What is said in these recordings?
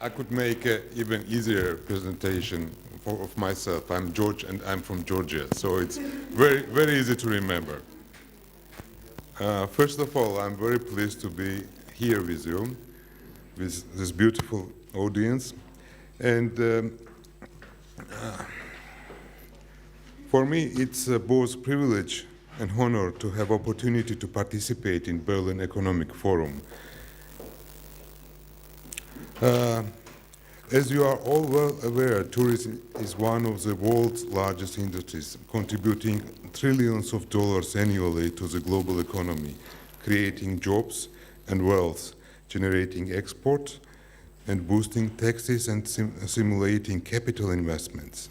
I could make an even easier presentation of myself. I'm George and I'm from Georgia, so it's very easy to remember. First of all, I'm very pleased to be here with you, with this beautiful audience. And for me, it's both privilege and honor to have opportunity to participate in Berlin Economic Forum. As you are all well aware, tourism is one of the world's largest industries, contributing trillions of dollars annually to the global economy, creating jobs and wealth, generating export, and boosting taxes and stimulating capital investments.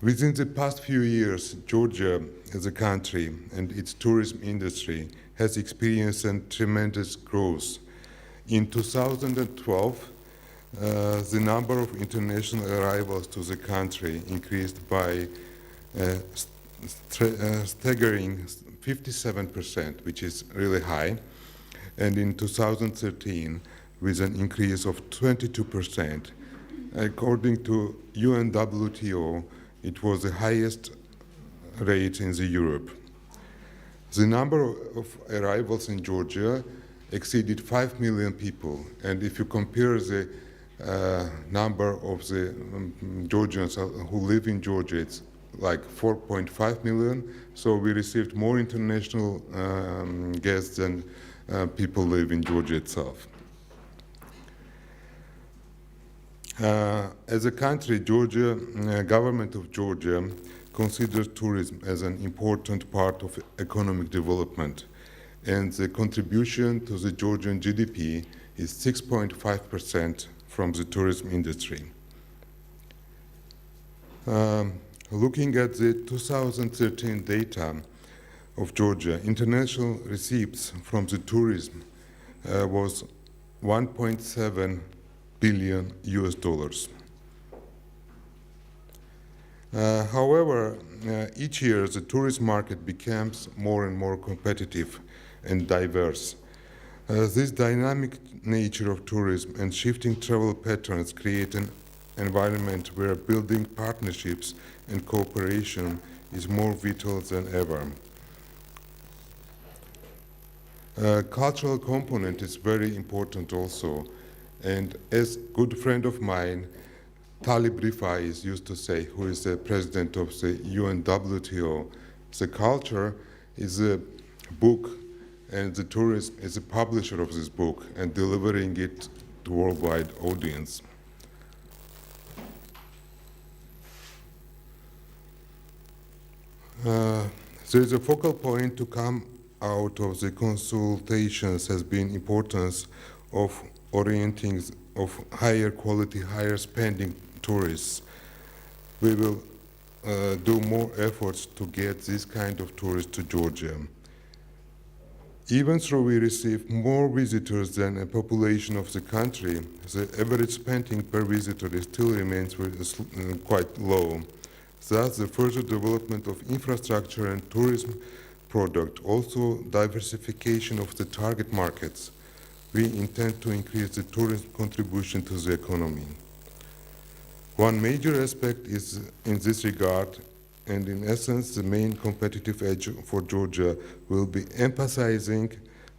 Within the past few years, Georgia as a country and its tourism industry has experienced a tremendous growth. In 2012, the number of international arrivals to the country increased by staggering 57%, which is really high, and in 2013, with an increase of 22%. According to UNWTO, it was the highest rate in Europe. The number of arrivals in Georgia exceeded 5 million people, and if you compare the number of the Georgians who live in Georgia, it's like 4.5 million, so we received more international guests than people live in Georgia itself. As a country, government of Georgia considers tourism as an important part of economic development, and the contribution to the Georgian GDP is 6.5% from the tourism industry. Looking at the 2013 data of Georgia, international receipts from the tourism was 1.7 billion US dollars. However, each year the tourism market becomes more and more competitive and diverse. This dynamic nature of tourism and shifting travel patterns create an environment where building partnerships and cooperation is more vital than ever. Cultural component is very important also, and as good friend of mine, Talib Rifai used to say, who is the president of the UNWTO, the culture is a book and the tourism is a publisher of this book and delivering it to worldwide audience. There is a focal point to come out of the consultations has been importance of orienting of higher quality, higher spending tourists. We will do more efforts to get this kind of tourists to Georgia. Even though we receive more visitors than a population of the country, the average spending per visitor still remains quite low. Thus, the further development of infrastructure and tourism product, also diversification of the target markets, we intend to increase the tourism contribution to the economy. One major aspect is in this regard, and in essence, the main competitive edge for Georgia will be emphasizing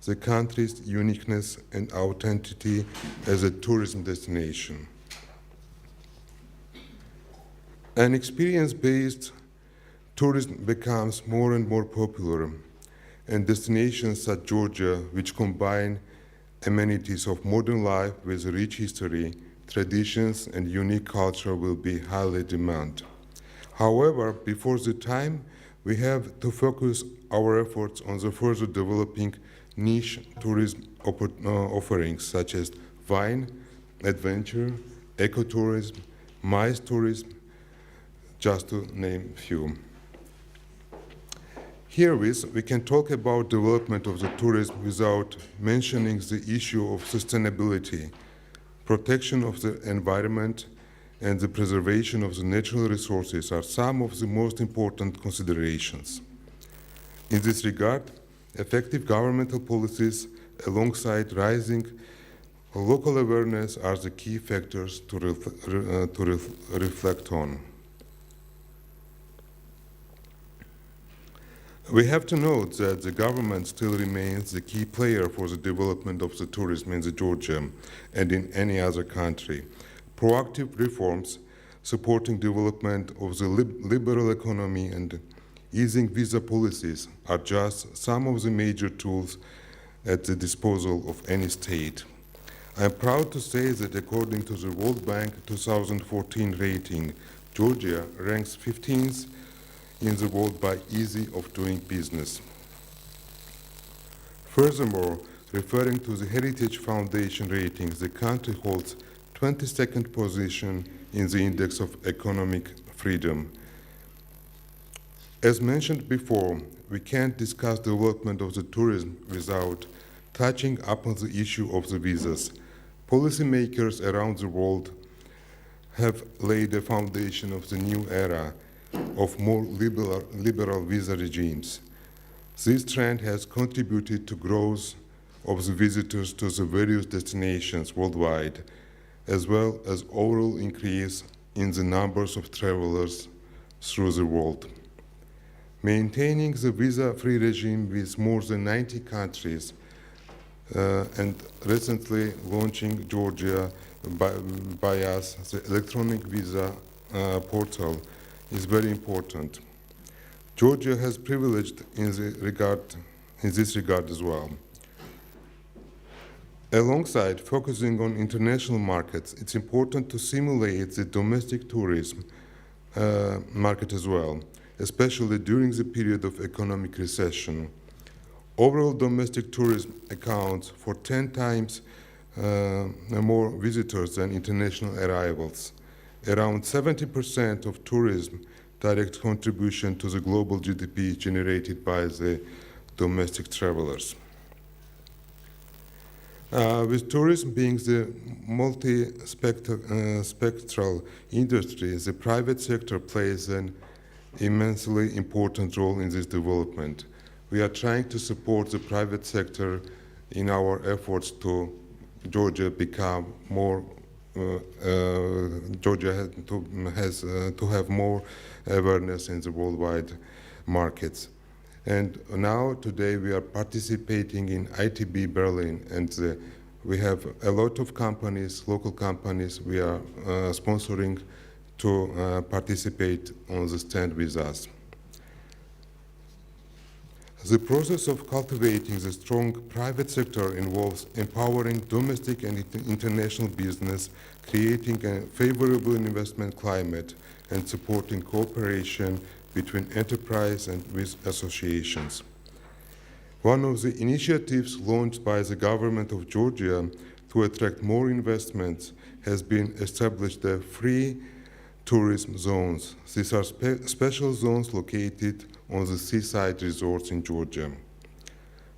the country's uniqueness and authenticity as a tourism destination. An experience-based tourism becomes more and more popular, and destinations such as Georgia, which combine amenities of modern life with rich history, traditions, and unique culture, will be highly demanded. However, before the time, we have to focus our efforts on the further developing niche tourism offerings such as wine, adventure, ecotourism, MICE tourism, just to name a few. Herewith, we can talk about development of the tourism without mentioning the issue of sustainability, protection of the environment, and the preservation of the natural resources are some of the most important considerations. In this regard, effective governmental policies alongside rising Local awareness are the key factors to reflect on. We have to note that the government still remains the key player for the development of the tourism in Georgia and in any other country. Proactive reforms supporting development of the liberal economy and easing visa policies are just some of the major tools at the disposal of any state. I am proud to say that according to the World Bank 2014 rating, Georgia ranks 15th in the world by ease of doing business. Furthermore, referring to the Heritage Foundation ratings, the country holds 22nd position in the Index of Economic Freedom. As mentioned before, we can't discuss the development of the tourism without touching upon the issue of the visas. Policymakers around the world have laid the foundation of the new era of more liberal visa regimes. This trend has contributed to growth of the visitors to the various destinations worldwide, as well as overall increase in the numbers of travelers through the world. Maintaining the visa-free regime with more than 90 countries and recently launching Georgia by us, the electronic visa portal is very important. Georgia has privileged in this regard as well. Alongside focusing on international markets, it's important to simulate the domestic tourism market as well, especially during the period of economic recession. Overall domestic tourism accounts for 10 times more visitors than international arrivals. Around 70% of tourism direct contribution to the global GDP generated by the domestic travelers. With tourism being the multi-spectral industry, the private sector plays an immensely important role in this development. We are trying to support the private sector in our efforts to Georgia become more Georgia has to have more awareness in the worldwide markets. And now, today, we are participating in ITB Berlin, and we have a lot of companies, local companies, we are sponsoring to participate on the stand with us. The process of cultivating the strong private sector involves empowering domestic and international business, creating a favorable investment climate, and supporting cooperation between enterprise and with associations. One of the initiatives launched by the government of Georgia to attract more investments has been established the free tourism zones. These are special zones located on the seaside resorts in Georgia.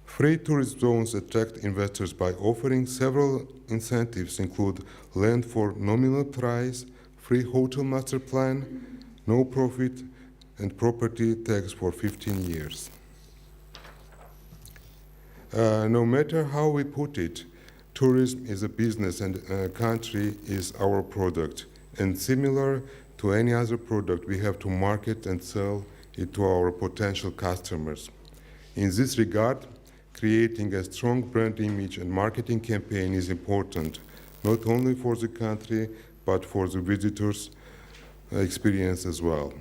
Free tourist zones attract investors by offering several incentives, include land for nominal price, free hotel master plan, no profit, and property tax for 15 years. No matter how we put it, tourism is a business and a country is our product. And similar to any other product, we have to market and sell it to our potential customers. In this regard, creating a strong brand image and marketing campaign is important, not only for the country, but for the visitors' experience as well.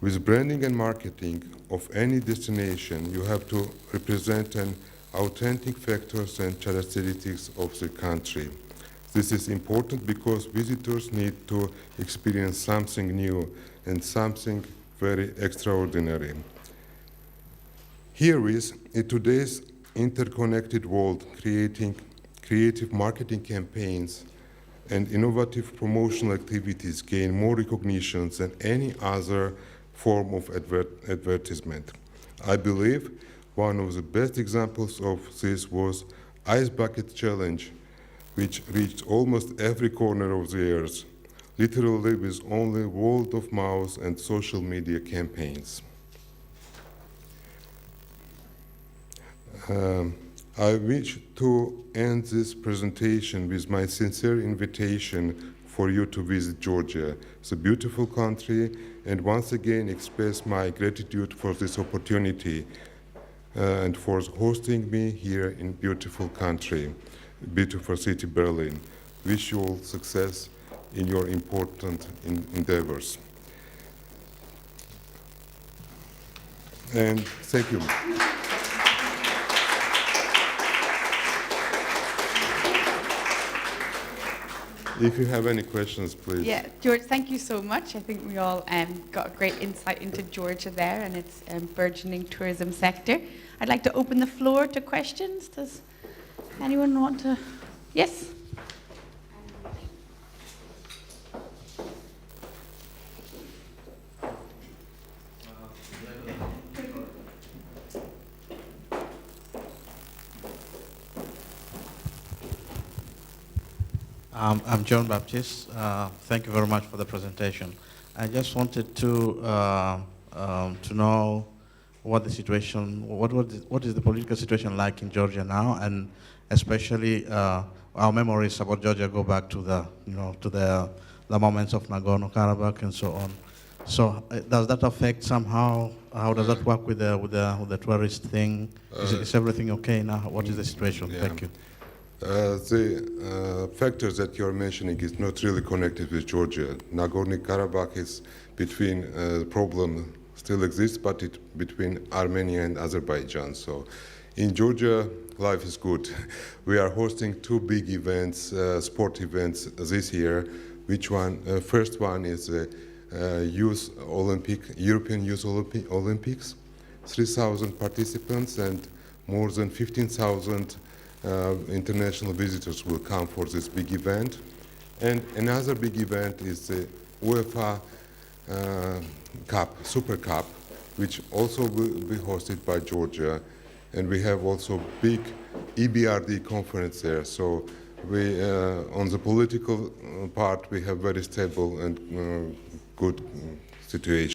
With branding and marketing of any destination, you have to represent an authentic factors and characteristics of the country. This is important because visitors need to experience something new and something very extraordinary. Herewith, in today's interconnected world, creating creative marketing campaigns and innovative promotional activities gain more recognition than any other form of advertisement. I believe one of the best examples of this was Ice Bucket Challenge, which reached almost every corner of the earth, literally with only word of mouth and social media campaigns. I wish to end this presentation with my sincere invitation for you to visit Georgia. It's a beautiful country, and once again express my gratitude for this opportunity and for hosting me here in beautiful country, beautiful city Berlin. Wish you all success in your important endeavors. And thank you. If you have any questions, please. Yeah, George, thank you so much. I think we all got a great insight into Georgia there and its burgeoning tourism sector. I'd like to open the floor to questions. Does anyone want to? Yes? I'm John Baptiste. Thank you very much for the presentation. I just wanted to know what the situation, what is the political situation like in Georgia now, and especially our memories about Georgia go back to the moments of Nagorno-Karabakh and so on. So does that affect somehow? How does that work with the tourist thing? Is everything okay now? What is the situation? Yeah. Thank you. The factors that you're mentioning is not really connected with Georgia. Nagorno-Karabakh is between, the problem still exists, but it's between Armenia and Azerbaijan. So in Georgia, life is good. We are hosting two big events, sport events this year. First one is European Youth Olympics, 3,000 participants and more than 15,000 international visitors will come for this big event. And another big event is the UEFA Cup, Super Cup, which also will be hosted by Georgia. And we have also big EBRD conference there. So we, on the political part, we have very stable and good situation.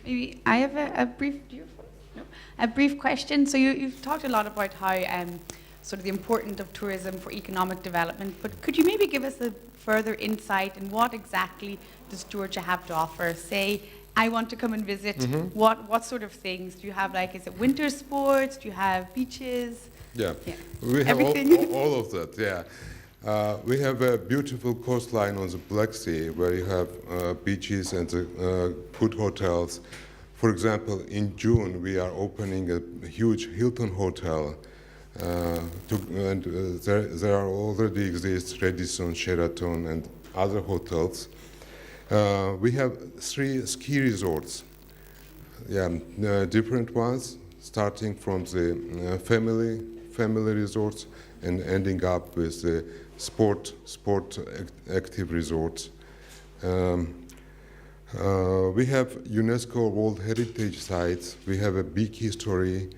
Maybe I have a brief question. So you've talked a lot about how sort of the importance of tourism for economic development, but could you maybe give us a further insight in what exactly does Georgia have to offer? Say, I want to come and visit. Mm-hmm. What sort of things do you have? Like, is it winter sports? Do you have beaches? Yeah, Yeah. we have Everything. all of that, yeah. We have a beautiful coastline on the Black Sea where you have beaches and good hotels. For example, in June we are opening a huge Hilton hotel, there are already exist Radisson, Sheraton, and other hotels. We have 3 ski resorts, different ones, starting from the family resorts and ending up with the sport active resorts. We have UNESCO World Heritage Sites. We have a big history,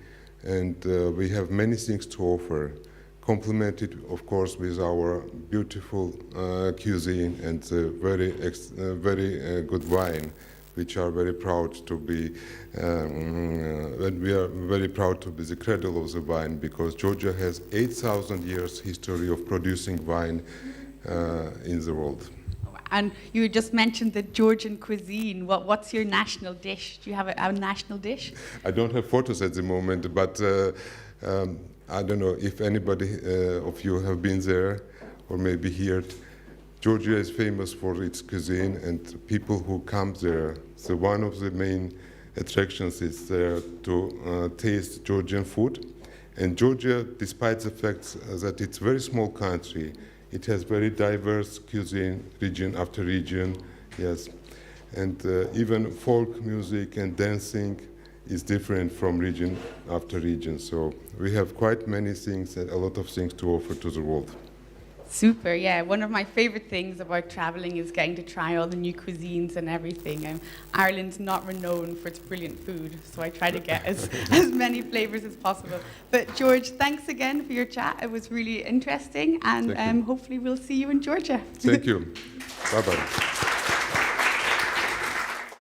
and we have many things to offer, complemented, of course, with our beautiful cuisine and very good wine, which are very proud to be, and we are very proud to be the cradle of the wine, because Georgia has 8,000 years history of producing wine in the world. And you just mentioned the Georgian cuisine. What's your national dish? Do you have a national dish? I don't have photos at the moment, but I don't know if anybody of you have been there or maybe heard. Georgia is famous for its cuisine and people who come there. So one of the main attractions is there to taste Georgian food. And Georgia, despite the fact that it's a very small country, it has very diverse cuisine, region after region, yes. And even folk music and dancing is different from region after region. So we have quite many things and a lot of things to offer to the world. Super, yeah. One of my favorite things about traveling is getting to try all the new cuisines and everything. Ireland's not renowned for its brilliant food, so I try to get as many flavors as possible. But George, thanks again for your chat. It was really interesting, and hopefully we'll see you in Georgia. Thank you. Bye-bye.